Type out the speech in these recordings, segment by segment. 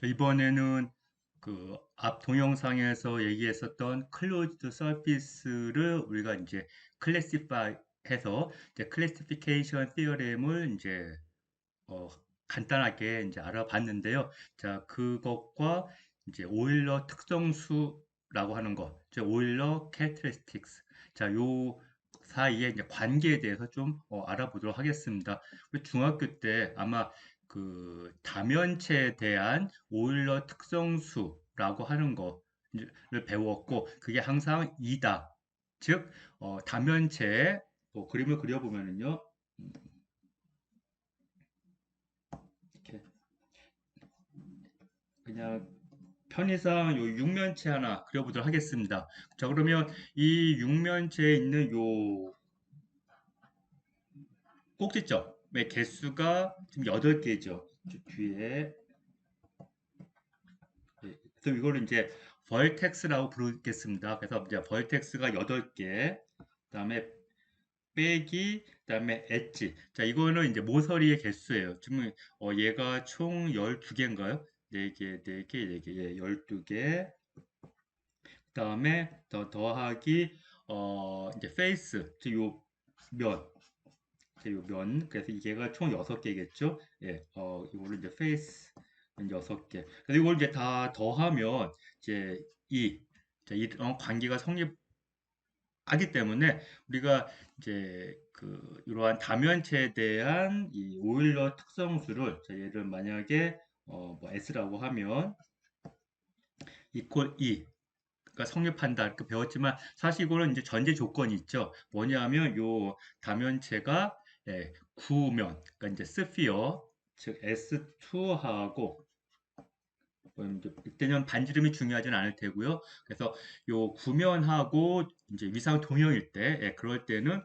이번에는 그 앞 동영상에서 얘기했었던 클로즈드 서피스를 우리가 이제 클래시파이 해서 이제 클래시피케이션 티어렘을 이제 어, 간단하게 이제 알아봤는데요. 자, 그것과 이제 오일러 특성수라고 하는 것, 이제 오일러 캐릭터리스틱스. 자, 요 사이에 이제 관계에 대해서 좀 알아보도록 하겠습니다. 우리 중학교 때 아마 그 다면체에 대한 오일러 특성수라고 하는 거를 배웠고, 그게 항상 이다. 즉, 다면체에 그림을 그려보면은요. 이렇게 그냥 편의상 요 육면체 하나 그려보도록 하겠습니다. 자, 그러면 이 육면체에 있는 요 꼭지점의 개수가 지금 8개죠. 뒤에. 예, 그래서 이거를 이제 벌텍스라고 부르겠습니다. 그래서 이제 벌텍스가 8개, 그다음에 빼기, 그다음에 엣지. 자, 이거는 이제 모서리의 개수예요. 지금 얘가 총 12개인가요? 4개, 4개, 4개, 예, 12개. 그다음에 더하기 이제 페이스 요 면, 요 면. 그래서 이게가 총 6개겠죠? 예. 이거를 이제 페이스 6개. 그래서 이걸 이제 다 더하면 이제 이런 관계가 성립하기 때문에 우리가 이제 그 이러한 다면체에 대한 이 오일러 특성수를 자, 얘를 만약에 뭐 S라고 하면 이퀄 가 성립한다 이렇게 배웠지만 사실 이거는 이제 전제 조건이 있죠. 뭐냐면 요 다면체가 구면, 그러니까 이제 스피어, 즉 S2하고 이때는 반지름이 중요하진 않을 테고요. 그래서 요 구면하고 이제 위상 동형일 때, 그럴 때는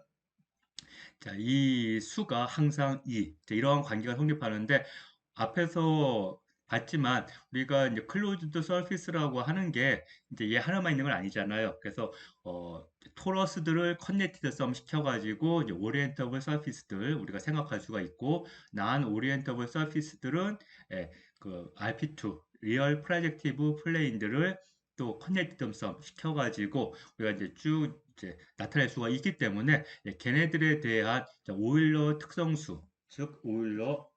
자, 이 수가 항상 자, 이러한 관계가 성립하는데 앞에서 봤지만 우리가 이제 클로즈드 서피스라고 하는 게 이제 얘 하나만 있는 건 아니잖아요. 그래서 토러스들을 커넥티드 썸 시켜가지고 이제 오리엔터블 서피스들 우리가 생각할 수가 있고 난 오리엔터블 서피스들은 그 RP2 리얼 프로젝티브 플레인들을 또 커넥티드 썸 시켜가지고 우리가 이제 쭉 이제 나타낼 수가 있기 때문에 걔네들에 대한 오일러 특성수 즉 오일러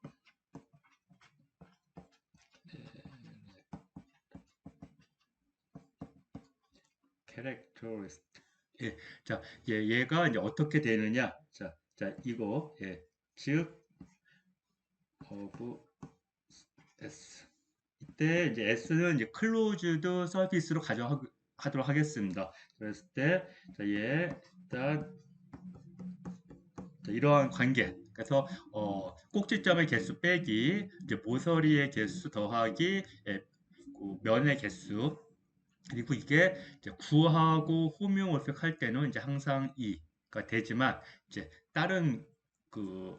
characteristic. 예, 자, 얘가 이제 어떻게 되느냐? 자, 이거, 즉, of S. 이때 이제 S는 이제 closed surface로 가정하도록 하겠습니다. 그랬을 때, 자, 일단, 자, 이러한 관계. 그래서, 꼭지점의 개수 빼기, 이제 모서리의 개수 더하기, 그 면의 개수, 그리고 이게 이제 구하고 호미오모픽 할 때는 이제 항상 2가 되지만 이제 다른 그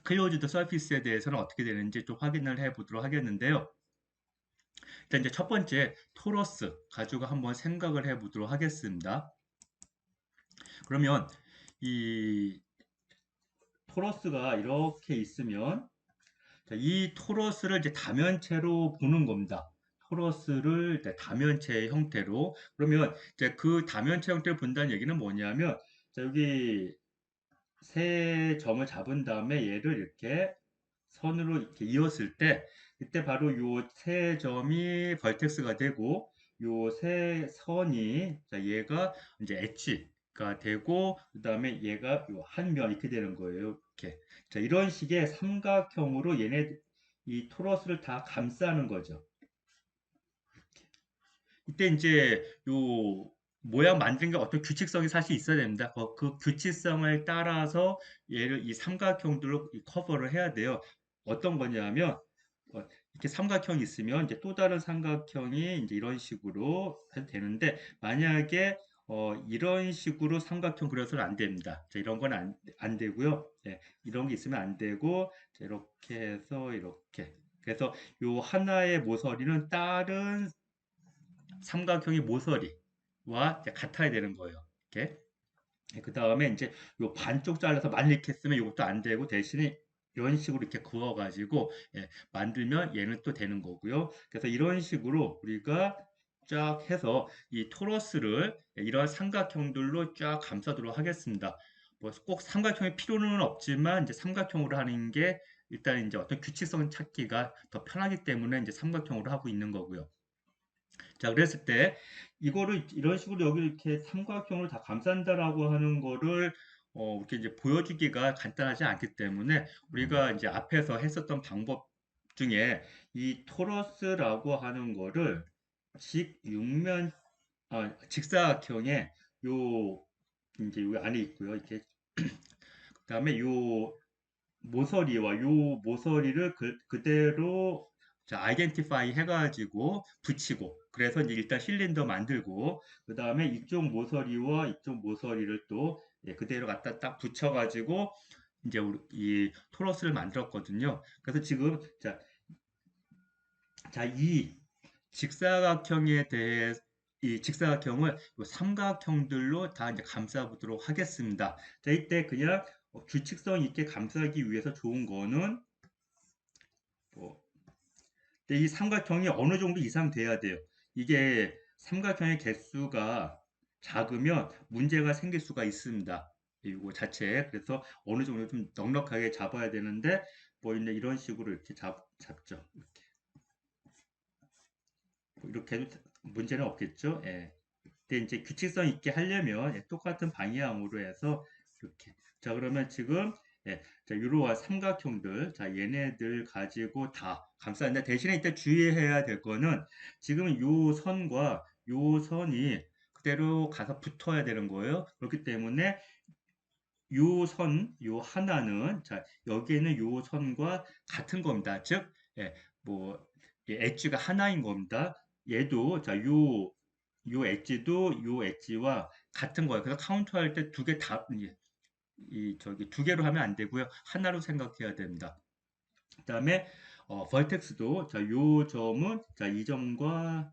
클로즈드 서피스에 대해서는 어떻게 되는지 좀 확인을 해 보도록 하겠는데요. 일단 이제 첫 번째 토러스 가지고 한번 생각을 해 보도록 하겠습니다. 그러면 이 토러스가 이렇게 있으면 자, 이 토러스를 이제 다면체로 보는 겁니다. 토러스를 이제 다면체의 형태로. 그러면 이제 그 다면체 형태를 본다는 얘기는 뭐냐면, 자, 여기 세 점을 잡은 다음에 얘를 이렇게 선으로 이렇게 이었을 때, 이때 바로 요 세 점이 벌텍스가 되고, 요 세 선이, 자, 얘가 이제 엣지가 되고, 그 다음에 얘가 요 한 면 이렇게 되는 거예요. 이렇게. 자, 이런 식의 삼각형으로 이 토러스를 다 감싸는 거죠. 이때 이제 요 모양 만든 게 어떤 규칙성이 사실 있어야 됩니다. 그 규칙성을 따라서 얘를 이 삼각형들로 커버를 해야 돼요. 어떤 거냐면 이렇게 삼각형이 있으면 이제 또 다른 삼각형이 이제 이런 식으로 해도 되는데 만약에 이런 식으로 삼각형 그려서는 안 됩니다. 자, 이런 건 안 되고요. 이런 게 있으면 안 되고 자, 이렇게 해서 이렇게 그래서 요 하나의 모서리는 다른 삼각형의 모서리와 이제 같아야 되는 거예요. 이렇게. 그 다음에 이제 요 반쪽 잘라서 만 이렇게 쓰면 이것도 안 되고 대신에 이런 식으로 이렇게 그어가지고 만들면 얘는 또 되는 거고요. 그래서 이런 식으로 우리가 쫙 해서 이 토러스를 이런 삼각형들로 쫙 감싸도록 하겠습니다. 뭐 꼭 삼각형이 필요는 없지만 이제 삼각형으로 하는 게 일단 이제 어떤 규칙성 찾기가 더 편하기 때문에 이제 삼각형으로 하고 있는 거고요. 자, 그랬을 때 이거를 이런 식으로 여기 이렇게 삼각형을 다 감싼다라고 하는 거를 이렇게 이제 보여주기가 간단하지 않기 때문에 우리가 이제 앞에서 했었던 방법 중에 이 토러스라고 하는 거를 직육면 직사각형의 요 이제 요 안에 있고요. 이렇게 그다음에 요 모서리와 요 모서리를 그대로 자, 아이덴티파이 해가지고 붙이고 그래서 이제 일단 실린더 만들고 그 다음에 이쪽 모서리와 이쪽 모서리를 또 그대로 갖다 딱 붙여가지고 이제 이 토러스를 만들었거든요. 그래서 지금 이 직사각형에 대해 이 직사각형을 요 삼각형들로 다 이제 감싸보도록 하겠습니다. 자, 이때 그냥 규칙성 있게 감싸기 위해서 좋은 거는 뭐 근데 이 삼각형이 어느 정도 이상 돼야 돼요. 이게 삼각형의 개수가 작으면 문제가 생길 수가 있습니다. 이거 자체에. 그래서 어느 정도 좀 넉넉하게 잡아야 되는데, 뭐 이런 식으로 이렇게 잡죠. 이렇게 해도 문제는 없겠죠. 예. 근데 이제 규칙성 있게 하려면 똑같은 방향으로 해서 이렇게. 자, 그러면 지금 자, 이러한 삼각형들, 자, 얘네들 가지고 다 감싸는데 대신에 이때 주의해야 될 거는 지금 요 선과 요 선이 그대로 가서 붙어야 되는 거예요. 그렇기 때문에 요 선, 요 하나는 자, 여기에는 요 선과 같은 겁니다. 즉, 뭐 엣지가 하나인 겁니다. 얘도 자, 요 엣지도 요 엣지와 같은 거예요. 그래서 카운트 할 때 두 개 다, 이, 저기 두 개로 하면 안 되고요. 하나로 생각해야 됩니다. 그 다음에, 벌텍스도, 자, 요 점은, 자, 이 점과,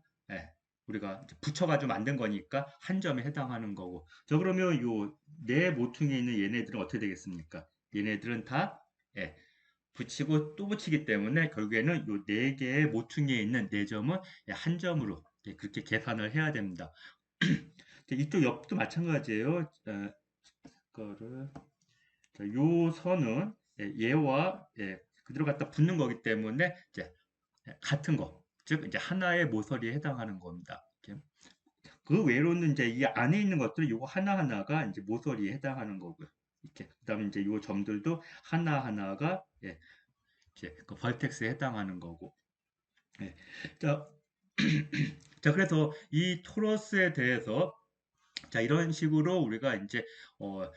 우리가 붙여가지고 만든 거니까 한 점에 해당하는 거고. 저 그러면 요, 네 모퉁이에 있는 얘네들은 어떻게 되겠습니까? 얘네들은 다, 예, 붙이고 또 붙이기 때문에 결국에는 요 네 개의 모퉁이에 있는 네 점은 한 점으로 그렇게 계산을 해야 됩니다. 이쪽 옆도 마찬가지예요. 거를 자, 요 선은 얘와 그대로 갖다 붙는 거기 때문에 이제 같은 거, 즉 이제 하나의 모서리에 해당하는 겁니다. 이렇게. 그 외로는 이제 이 안에 있는 것들 요거 하나하나가 이제 모서리에 해당하는 거고요. 이렇게 그다음에 이제 요 점들도 하나하나가 이제 그 벌텍스에 해당하는 거고. 예. 자, 자, 그래서 이 토러스에 대해서 자, 이런 식으로 우리가 이제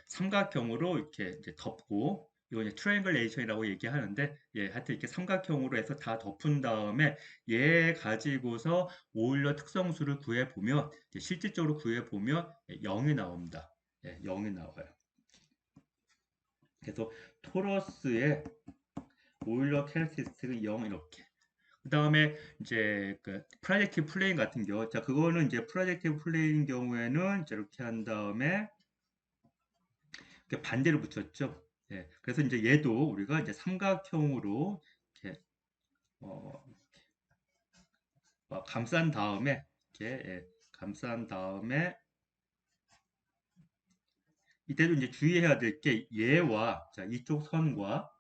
삼각형으로 이렇게 이제 덮고 이거 이제 트라이앵글레이션이라고 얘기하는데 하여튼 이렇게 삼각형으로 해서 다 덮은 다음에 얘 가지고서 오일러 특성수를 구해 보면 실질적으로 구해 보면 0이 나옵니다. 0이 나와요. 그래서 토러스의 오일러 캐릭터스틱은 0 이렇게. 그 다음에 이제 그 프로젝티브 플레인 같은 경우, 자 그거는 이제 프로젝티브 플레인 경우에는 이제 이렇게 한 다음에 반대로 붙였죠. 그래서 이제 얘도 우리가 이제 삼각형으로 이렇게 어, 감싼 다음에 이렇게 감싼 다음에 이때도 이제 주의해야 될 게 얘와 자 이쪽 선과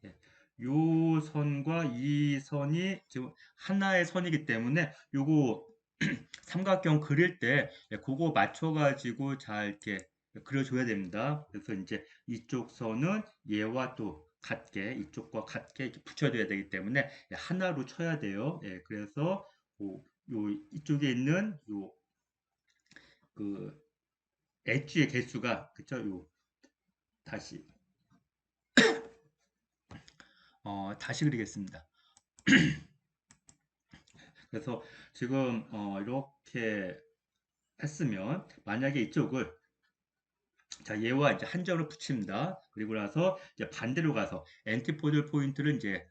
예, 요 선과 이 선이 지금 하나의 선이기 때문에 요거 삼각형 그릴 때 그거 맞춰가지고 잘 이렇게 그려줘야 됩니다. 그래서 이제 이쪽 선은 얘와 또 같게 이쪽과 같게 이렇게 붙여줘야 되기 때문에 하나로 쳐야 돼요. 그래서 이쪽에 있는 그 엣지의 개수가 그쵸? 다시 다시 그리겠습니다. 그래서 지금 이렇게 했으면 만약에 이쪽을 자, 얘와 이제 한 점을 붙입니다. 그리고 나서 이제 반대로 가서 엔티포드 포인트를 이제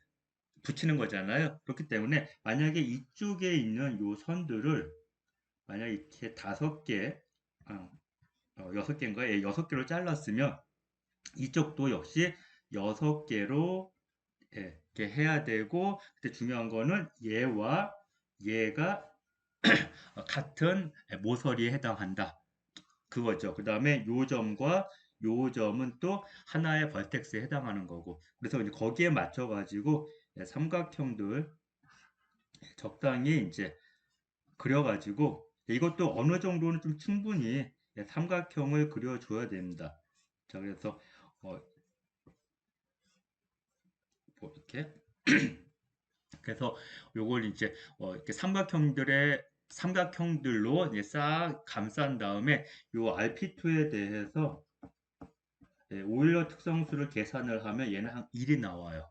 붙이는 거잖아요. 그렇기 때문에 만약에 이쪽에 있는 요 선들을 만약에 이렇게 5개, 6개인가? 6개로 잘랐으면 이쪽도 역시 6개로 이렇게 해야 되고, 근데 중요한 거는 얘와 얘가 같은 모서리에 해당한다. 그거죠. 그 다음에 요 점과 요 점은 또 하나의 벌텍스에 해당하는 거고. 그래서 이제 거기에 맞춰가지고 삼각형들 적당히 이제 그려가지고 이것도 어느 정도는 좀 충분히 삼각형을 그려줘야 됩니다. 자, 그래서 뭐 이렇게 그래서 요걸 이제 이렇게 삼각형들로 이제 싹 감싼 다음에 요 RP2에 대해서 오일러 특성수를 계산을 하면 얘는 한 1이 나와요.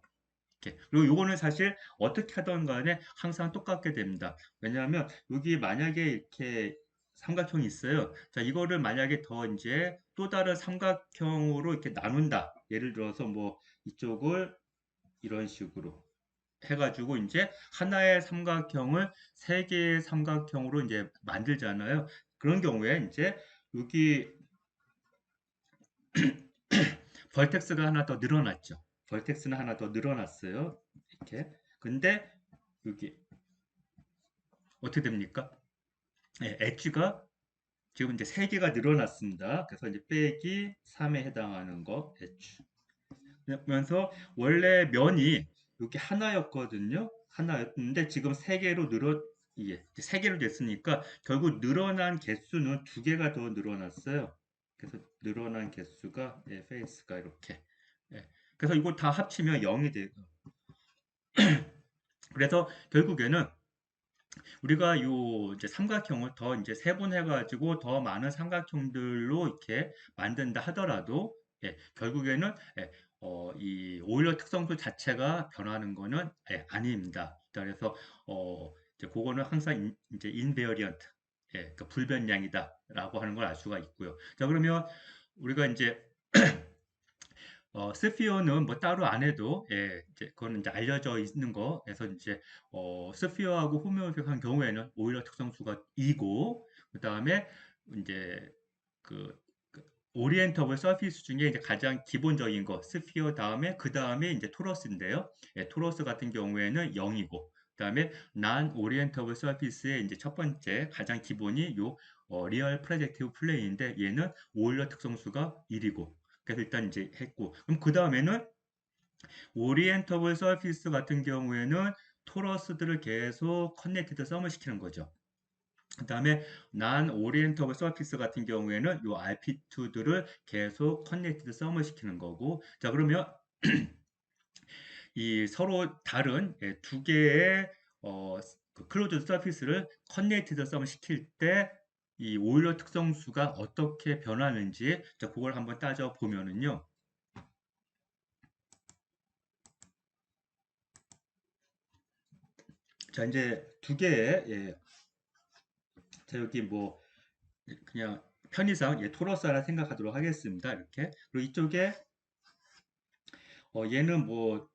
이렇게. 그리고 요거는 사실 어떻게 하던 간에 항상 똑같게 됩니다. 왜냐하면 여기 만약에 이렇게 삼각형이 있어요. 자, 이거를 만약에 더 이제 또 다른 삼각형으로 이렇게 나눈다. 예를 들어서 뭐 이쪽을 이런 식으로 해가지고 이제 하나의 삼각형을 세 개의 삼각형으로 이제 만들잖아요. 그런 경우에 이제 여기 벌텍스가 하나 더 늘어났죠. 벌텍스는 하나 더 늘어났어요. 이렇게. 근데 여기 어떻게 됩니까? 엣지가 지금 이제 3개가 늘어났습니다. 그래서 이제 빼기 3에 해당하는 거 엣지. 그러면서 원래 면이 이렇게 하나였거든요. 하나였는데 지금 3개로 이게 3개로 됐으니까 결국 늘어난 개수는 2개가 더 늘어났어요. 그래서 늘어난 개수가 페이스가 이렇게. 그래서 이거 다 합치면 0이 돼요. 그래서 결국에는 우리가 요 이제 삼각형을 더 이제 세분해가지고 더 많은 삼각형들로 이렇게 만든다 하더라도 결국에는 이 오일러 특성수 자체가 변하는 거는 아닙니다. 그래서 이제 그거는 항상 이제 인베어리언트, 그 불변량이다라고 하는 걸 알 수가 있고요. 자, 그러면 우리가 이제 스피어는 뭐 따로 안 해도 이제 그거는 이제 알려져 있는 거에서 이제 스피어하고 호메오틱한 경우에는 오일러 특성수가 2고 그다음에 이제 그, 오리엔터블 서피스 중에 이제 가장 기본적인 거 스피어 다음에 그다음에 이제 토러스인데요. 토러스 같은 경우에는 0이고 그다음에 난 오리엔터블 서피스의 이제 첫 번째 가장 기본이 요 리얼 프로젝티브 플레이인데 얘는 오일러 특성수가 1이고 그래서 일단 이제 했고 그럼 그 다음에는 오리엔터블 서피스 같은 경우에는 토러스들을 계속 커넥티드 썸을 시키는 거죠. 그 다음에 난 오리엔터블 서피스 같은 경우에는 요 RP2들을 계속 커넥티드 썸을 시키는 거고 자 그러면 이 서로 다른 두 개의 클로즈 서피스를 커넥티드 썸을 시킬 때 이 오일러 특성수가 어떻게 변하는지 자 그걸 한번 따져 보면은요. 자, 이제 두 개의, 자, 여기 뭐, 그냥 편의상, 토러스 하나 생각하도록 하겠습니다. 이렇게. 그리고 이쪽에, 얘는 뭐,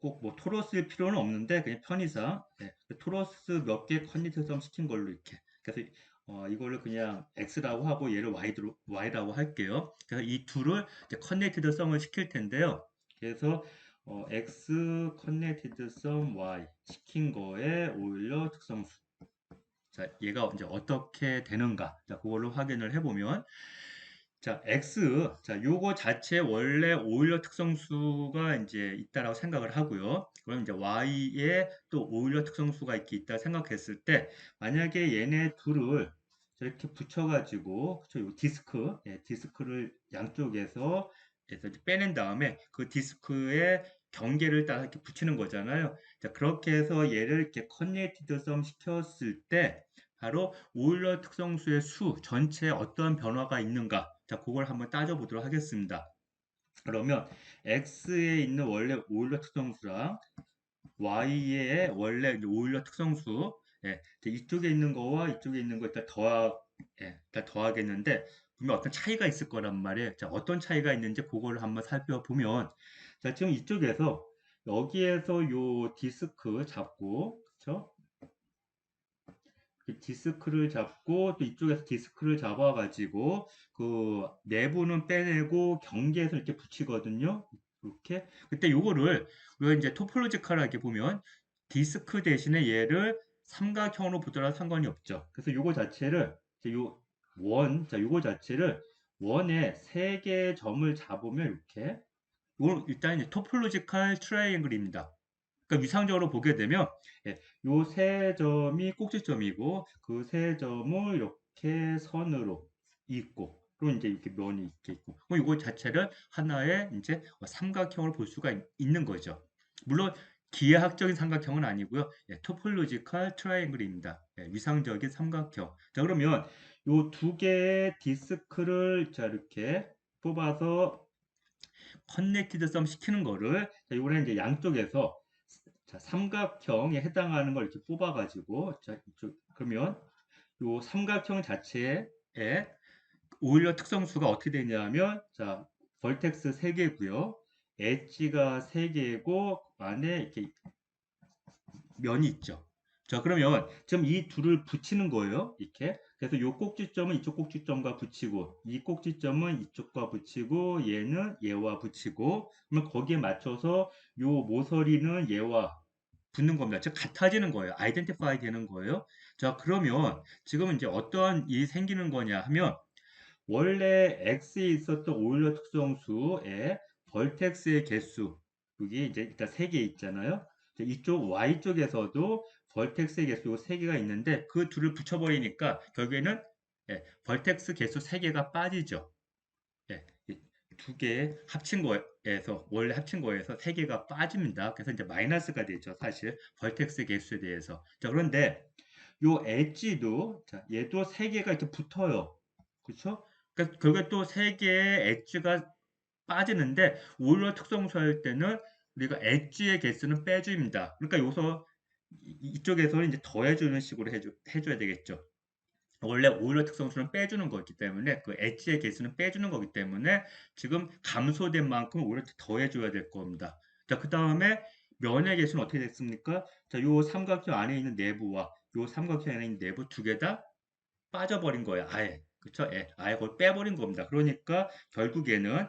꼭 뭐, 토러스일 필요는 없는데, 그냥 편의상, 토러스 몇 개 컨디션 시킨 걸로 이렇게. 그래서, 이거를 그냥 X라고 하고, 얘를 Y라고 할게요. 그래서 이 둘을 커넥티드 썸을 시킬 텐데요. 그래서, X 커넥티드 썸 Y 시킨 거에 오일러 특성수. 자, 얘가 이제 어떻게 되는가? 자, 그걸로 확인을 해보면, 자, X, 자, 요거 자체 원래 오일러 특성수가 이제 있다라고 생각을 하고요. 그럼 이제 Y에 또 오일러 특성수가 이렇게 있다 생각했을 때, 만약에 얘네 둘을 이렇게 붙여가지고, 그쵸, 요 디스크, 디스크를 양쪽에서 해서 이제 빼낸 다음에 그 디스크에 경계를 딱 이렇게 붙이는 거잖아요. 자, 그렇게 해서 얘를 이렇게 커넥티드 썸 시켰을 때, 바로 오일러 특성수의 수 전체에 어떤 변화가 있는가 자 그걸 한번 따져보도록 하겠습니다. 그러면 X에 있는 원래 오일러 특성수랑 Y의 원래 오일러 특성수 이쪽에 있는 거와 이쪽에 있는 거 일단 일단 더하겠는데 분명 어떤 차이가 있을 거란 말이에요. 자 어떤 차이가 있는지 그거를 한번 살펴보면 자 지금 이쪽에서 여기에서 요 디스크 잡고 그쵸? 디스크를 잡고 또 이쪽에서 디스크를 잡아가지고 그 내부는 빼내고 경계에서 이렇게 붙이거든요. 이렇게. 그때 요거를 우리가 이제 토폴로지컬하게 보면 디스크 대신에 얘를 삼각형으로 보더라도 상관이 없죠. 그래서 요거 자체를 이제 자, 요거 자체를 원에 세 개의 점을 잡으면 이렇게 이건 일단 이제 토폴로지컬 트라이앵글입니다. 그러니까 위상적으로 보게 되면 예, 요 세 점이 꼭지점이고 그 세 점을 이렇게 선으로 잇고 그리고 이제 이렇게 면이 이렇게 있고 그럼 이거 자체를 하나의 이제 삼각형으로 볼 수가 있는 거죠. 물론 기하학적인 삼각형은 아니고요. 예, 토폴로지컬 트라이앵글입니다. 예, 위상적인 삼각형. 자 그러면 요 두 개의 디스크를 자 이렇게 뽑아서 커넥티드 썸 시키는 거를 자, 이번에 이제 양쪽에서 자, 삼각형에 해당하는 걸 이렇게 뽑아가지고 자, 이쪽 그러면 요 삼각형 자체에 오일러 특성수가 어떻게 되냐면 자, 벌텍스 3개고요. 엣지가 3개고 안에 이렇게 면이 있죠. 자, 그러면 지금 이 둘을 붙이는 거예요. 이렇게. 그래서 요 꼭지점은 이쪽 꼭지점과 붙이고, 이 꼭지점은 이쪽과 붙이고, 얘는 얘와 붙이고, 그러면 거기에 맞춰서 요 모서리는 얘와 붙는 겁니다. 즉, 같아지는 거예요. 아이덴티파이 되는 거예요. 자, 그러면 지금은 이제 어떠한 일이 생기는 거냐 하면, 원래 X에 있었던 오일러 특성수의 벌텍스의 개수, 여기 이제 일단 3개 있잖아요. 이쪽 Y쪽에서도 벌텍스의 개수 3개가 있는데 그 둘을 붙여버리니까 결국에는 벌텍스 개수 3개가 빠지죠. 예, 두 개 합친 거에서 원래 합친 거에서 3개가 빠집니다. 그래서 이제 마이너스가 되죠. 사실 벌텍스 개수에 대해서. 자, 그런데 요 엣지도 자, 얘도 3개가 이렇게 붙어요. 그렇죠? 그러니까 결국에 또 3개의 엣지가 빠지는데 오일러 특성수 할 때는 우리가 엣지의 개수는 빼줍니다. 그러니까 여기서 이쪽에서는 이제 더해주는 식으로 해줘야 되겠죠. 원래 오일러 특성수는 빼주는 거기 때문에 그 엣지의 개수는 빼주는 거기 때문에 지금 감소된 만큼 오히려 더해줘야 될 겁니다. 자, 그 다음에 면의 개수는 어떻게 됐습니까? 자, 요 삼각형 안에 있는 내부와 요 삼각형 안에 있는 내부 두 개 다 빠져버린 거예요. 아예. 그쵸? 예, 아예 그걸 빼버린 겁니다. 그러니까 결국에는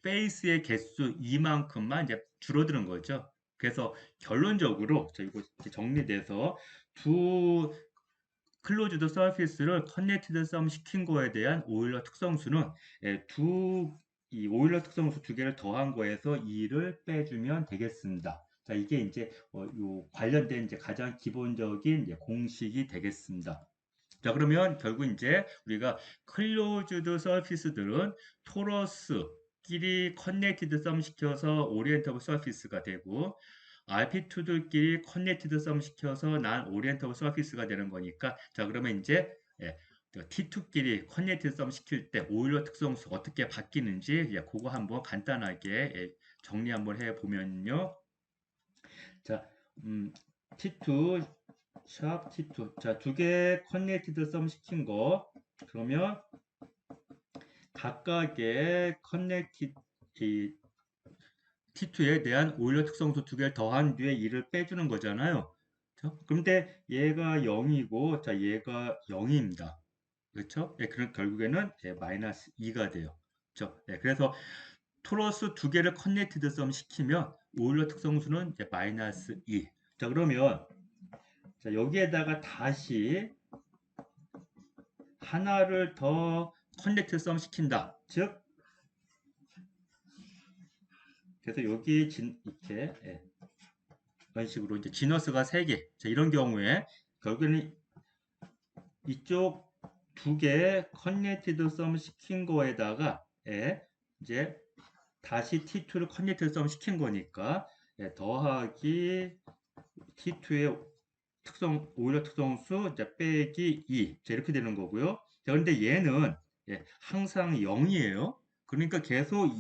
페이스의 개수 이만큼만 이제 줄어드는 거죠. 그래서 결론적으로 자, 이거 이렇게 정리돼서 두 클로즈드 서피스를 커넥티드 썸 시킨 거에 대한 오일러 특성수는 이 오일러 특성수 두 개를 더한 거에서 2를 빼주면 되겠습니다. 자, 이게 이제 요 관련된 이제 가장 기본적인 이제 공식이 되겠습니다. 자, 그러면 결국 이제 우리가 클로즈드 서피스들은 토러스끼리 커넥티드 썸 시켜서 오리엔터블 서피스가 되고 RP2들끼리 커넥티드 썸 시켜서 난 오리엔터블 서피스가 되는 거니까 자, 그러면 이제 T2끼리 커넥티드 썸 시킬 때 오일러 특성수 어떻게 바뀌는지 그거 한번 간단하게 정리 한번 해 보면요. 자, T2 샵 T2. 자, 두 개 커넥티드 썸 시킨 거. 그러면 각각의 T2에 대한 오일러 특성수 두 개를 더한 뒤에 2를 빼주는 거잖아요. 그렇죠? 그런데 얘가 0이고, 자, 얘가 0입니다. 그렇죠? 예, 그럼 결국에는 마이너스 2가 돼요. 그렇죠? 예, 그래서 토러스 두 개를 커넥티드 썸 시키면 오일러 특성수는 마이너스 2. 자, 그러면 자, 여기에다가 다시 하나를 더 커넥트 썸 시킨다. 즉, 그래서 여기 이렇게 이런 식으로 이제 지너스가 3개. 자, 이런 경우에 결국에는 이쪽 두 개 커넥티드 썸 시킨 거에다가 이제 다시 T2를 커넥티드 썸 시킨 거니까 더하기 T2의 오일러 특성수 빼기 2 이렇게 되는 거고요. 그런데 얘는 항상 0이에요. 그러니까 계속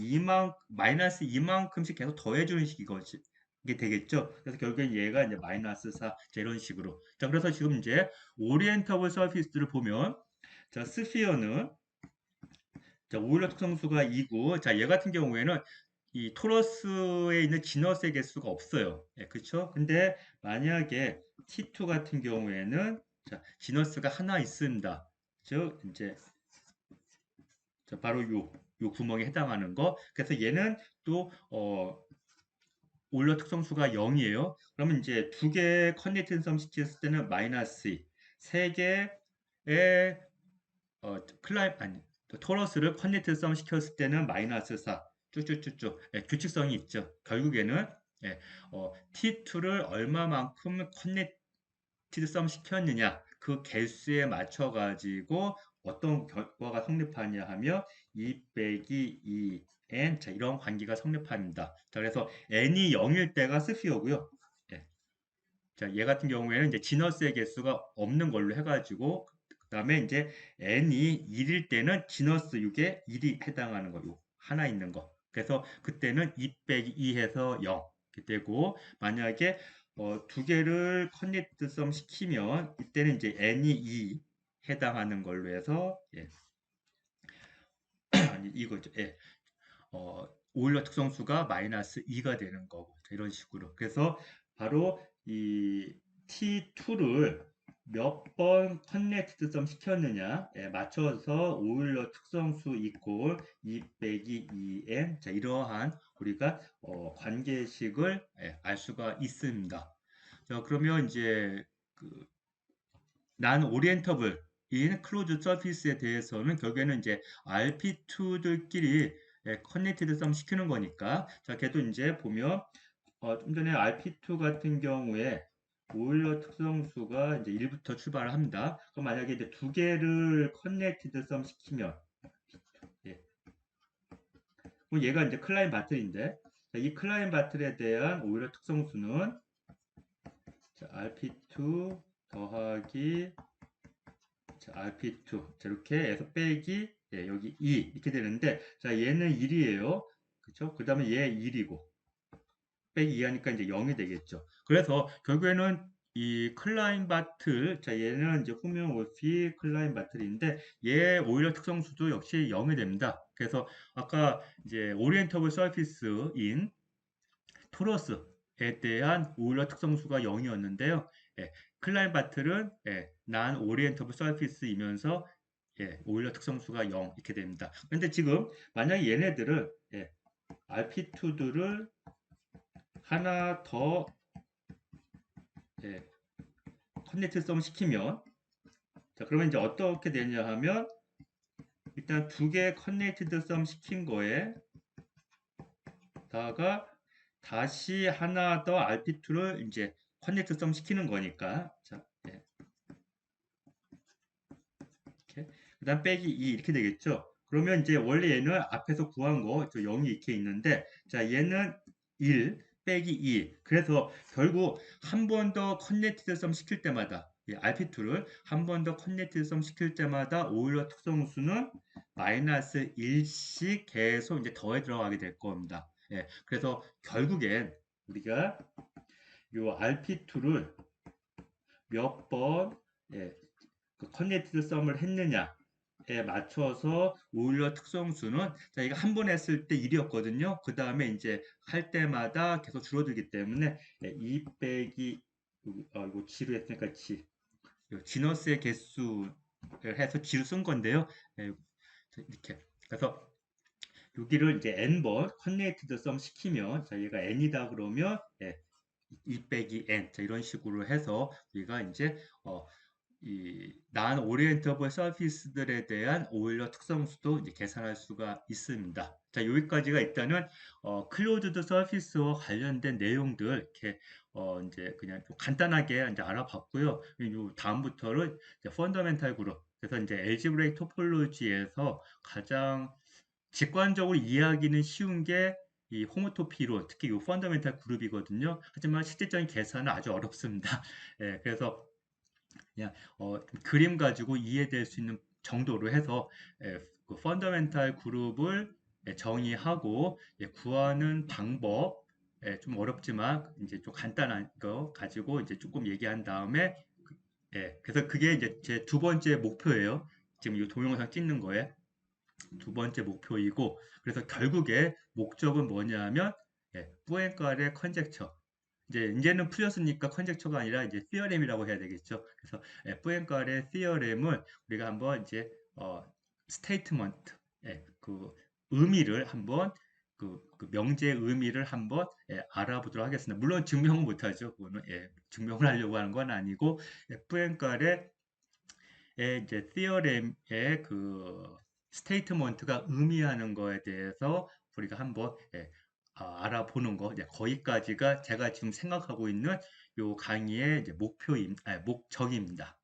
마이너스 2만큼씩 계속 더해주는 식이거지. 이게 되겠죠. 그래서 결국엔 얘가 이제 마이너스 4 이런 식으로. 자, 그래서 지금 이제 오리엔터블 서피스를 보면 자, 스피어는 자, 오일러 특성수가 2고 자, 얘 같은 경우에는 이 토러스에 있는 지너스의 개수가 없어요. 그렇죠? 근데 만약에 T2 같은 경우에는 자, 지너스가 하나 있습니다. 즉 이제 자, 바로 요 구멍에 해당하는 거. 그래서 얘는 또 오일러 특성수가 0이에요. 그러면 이제 두 개 커넥팅 썸 시켰을 때는 마이너스 2, 세 개의 클라임 아니 토러스를 커넥팅 썸 시켰을 때는 마이너스 4, 쭉쭉쭉쭉 예, 규칙성이 있죠. 결국에는 예, T2를 얼마만큼 커넥티드 썸 시켰느냐 그 개수에 맞춰 가지고 어떤 결과가 성립하냐 하면 2 빼기 2n 자 이런 관계가 성립합니다. 자, 그래서 n이 0일 때가 스피어고요. 예. 자, 얘 같은 경우에는 이제 지너스의 개수가 없는 걸로 해가지고 그다음에 이제 n이 1일 때는 지너스 6에 1이 해당하는 거요. 하나 있는 거. 그래서 그때는 2 빼기 2 해서 0 이렇게 되고 만약에 두 개를 커넥트 썸 시키면 이때는 이제 n이 2 해당하는 걸로 해서 예. 아니 이거죠. 예. 오일러 특성수가 마이너스 2가 되는 거고 이런 식으로. 그래서 바로 이 T2를 몇 번 커넥트 썸 시켰느냐에 맞춰서 오일러 특성수 이꼴 2 빼기 2n 자 이러한 우리가 관계식을 알 수가 있습니다. 자, 그러면 이제 그 난 오리엔터블 인 클로즈 서피스에 대해서는 결국에는 이제 RP2들끼리 커넥티드 썸 시키는 거니까 자 걔도 이제 보면 좀 전에 RP2 같은 경우에 오일러 특성수가 이제 1부터 출발을 합니다. 그럼 만약에 이제 두 개를 커넥티드 썸 시키면 예. 그럼 얘가 이제 클라인 바틀인데 자, 이 클라인 바틀에 대한 오일러 특성수는 자, RP2 더하기 자, RP2 자, 이렇게 해서 빼기 예, 여기 2 이렇게 되는데 자 얘는 1이에요. 그쵸? 그 다음에 얘 1이고 빼기 2 하니까 이제 0이 되겠죠. 그래서 결국에는 이 클라인 바틀 자 얘는 이제 호메오모피 클라인 바틀인데 얘 오일러 특성수도 역시 0이 됩니다. 그래서 아까 이제 오리엔터블 서피스인 토러스에 대한 오일러 특성수가 0이었는데요. 예, 클라인 바틀은 난 오리엔터블 서피스이면서 오일러 특성수가 0 이렇게 됩니다. 근데 지금 만약에 얘네들을 RP2들을 하나 더 커넥트 썸 시키면 자 그러면 이제 어떻게 되냐 하면 일단 두 개 커넥티드 썸 시킨 거에다가 다시 하나 더 RP2를 이제 커넥트 썸 시키는 거니까 자 이렇게 그다음 빼기 2 이렇게 되겠죠. 그러면 이제 원래 얘는 앞에서 구한 거 0이 이렇게 있는데 자 얘는 1 빼기 2 그래서 결국 한 번 더 커넥티드 썸 시킬 때마다 RP2를 한 번 더 커넥티드 썸 시킬 때마다 오일러 특성수는 마이너스 1씩 계속 이제 더해 들어가게 될 겁니다. 예, 그래서 결국엔 우리가 요 RP2를 몇 번 그 커넥티드 썸을 했느냐에 맞춰서 오일러 특성수는 자 이거 한 번 했을 때 1이었거든요. 그 다음에 이제 할 때마다 계속 줄어들기 때문에 2 빼기 이거 G로 했으니까 G 지너스의 개수를 해서 G로 쓴 건데요. 이렇게 그래서 여기를 이제 n번 커넥티드 썸 시키면 자 얘가 n이다 그러면 2 빼기 n 자 이런 식으로 해서 우리가 이제 이 난 오리엔터블 서피스들에 대한 오일러 특성수도 이제 계산할 수가 있습니다. 자, 여기까지가 일단은 클로즈드 서피스와 관련된 내용들 이렇게 이제 그냥 좀 간단하게 이제 알아봤고요. 요 다음부터는 이제 펀더멘탈 그룹 그래서 이제 엘지브레이크 토폴로지에서 가장 직관적으로 이해하기는 쉬운 게 이 호모토피로 특히 이 펀더멘탈 그룹이거든요. 하지만 실질적인 계산은 아주 어렵습니다. 예, 그래서 그냥 그림 가지고 이해될 수 있는 정도로 해서 그 펀더멘탈 그룹을 정의하고 구하는 방법 좀 어렵지만 이제 좀 간단한 거 가지고 이제 조금 얘기한 다음에 그래서 그게 이제 제 두 번째 목표예요. 지금 이 동영상 찍는 거에 두 번째 목표이고 그래서 결국에 목적은 뭐냐 하면 뿌엔카의 컨젝처 이제는 풀렸으니까 컨젝처가 아니라 이제 theorem이라고 해야 되겠죠. 그래서 포엔칼의 theorem을 우리가 한번 이제 statement, 그 의미를 한번 그 명제의 의미를 한번 알아보도록 하겠습니다. 물론 증명은 못하죠. 그거는 증명을 하려고 하는 건 아니고 포엔칼의 이제 theorem의 그 statement가 의미하는 거에 대해서 우리가 한번 알아보는 거, 거기까지가 제가 지금 생각하고 있는 요 강의의 이제 목적입니다.